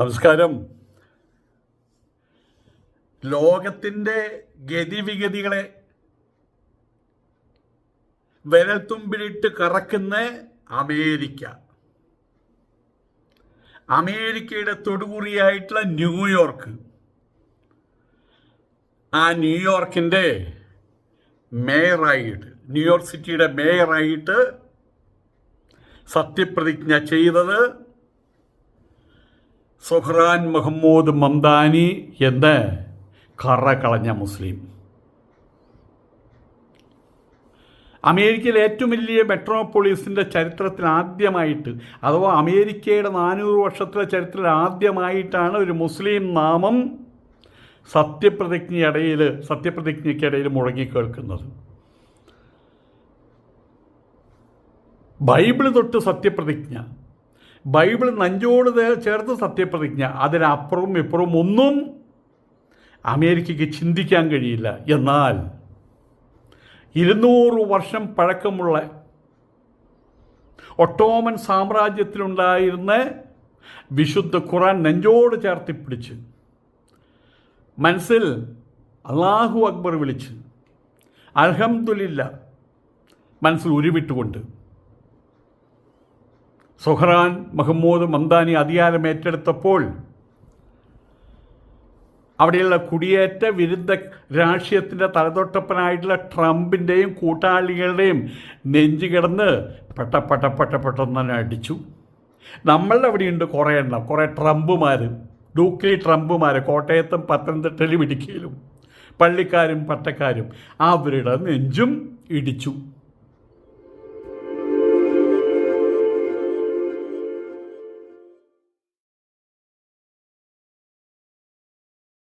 നമസ്കാരം. ലോകത്തിൻ്റെ ഗതിവിഗതികളെ വിരൽത്തുമ്പിലിട്ട് കറക്കുന്ന അമേരിക്കയുടെ തൊടുകുറിയായിട്ടുള്ള ന്യൂയോർക്ക്, ആ ന്യൂയോർക്കിൻ്റെ ന്യൂയോർക്ക് സിറ്റിയുടെ മേയറായിട്ട് സത്യപ്രതിജ്ഞ ചെയ്തത് സുഹ്റാൻ മുഹമ്മദ് മംദാനി എന്ന കറ കളഞ്ഞ മുസ്ലിം. അമേരിക്കയിലെ ഏറ്റവും വലിയ മെട്രോപോളിസിൻ്റെ ചരിത്രത്തിൽ ആദ്യമായിട്ട്, അഥവാ അമേരിക്കയുടെ 400 വർഷത്തിലെ ചരിത്രത്തിൽ ആദ്യമായിട്ടാണ് ഒരു മുസ്ലിം നാമം സത്യപ്രതിജ്ഞയ്ക്കിടയിൽ മുഴങ്ങിക്കേൾക്കുന്നത്. ബൈബിൾ തൊട്ട് സത്യപ്രതിജ്ഞ, ബൈബിൾ നെഞ്ചോട് ചേർത്ത് സത്യപ്രതിജ്ഞ, അതിനപ്പുറവും ഇപ്പുറവും ഒന്നും അമേരിക്കയ്ക്ക് ചിന്തിക്കാൻ കഴിയില്ല. എന്നാൽ 200 വർഷം പഴക്കമുള്ള ഒട്ടോമൻ സാമ്രാജ്യത്തിലുണ്ടായിരുന്ന വിശുദ്ധ ഖുർആൻ നെഞ്ചോട് ചേർത്തിപ്പിടിച്ച് മനസ്സിൽ അല്ലാഹു അക്ബർ വിളിച്ച് അൽഹംദുലില്ലാ മനസ്സിൽ ഉരുവിട്ടുകൊണ്ട് സുഹ്റാൻ മുഹമ്മദ് മംദാനി അധികാരം ഏറ്റെടുത്തപ്പോൾ അവിടെയുള്ള കുടിയേറ്റ വിരുദ്ധ രാഷ്ട്രീയത്തിൻ്റെ തലതൊട്ടപ്പനായിട്ടുള്ള ട്രംപിൻ്റെയും കൂട്ടാളികളുടെയും നെഞ്ചു കിടന്ന് പെട്ടെന്ന് അടിച്ചു. നമ്മളുടെ അവിടെയുണ്ട് കുറേ ട്രംപുമാർ, ഡൂക്കിലി ട്രംപുമാർ, കോട്ടയത്തും പത്തനംതിട്ടയിലും ഇടുക്കിയിലും, പള്ളിക്കാരും പട്ടക്കാരും, അവരുടെ നെഞ്ചും ഇടിച്ചു.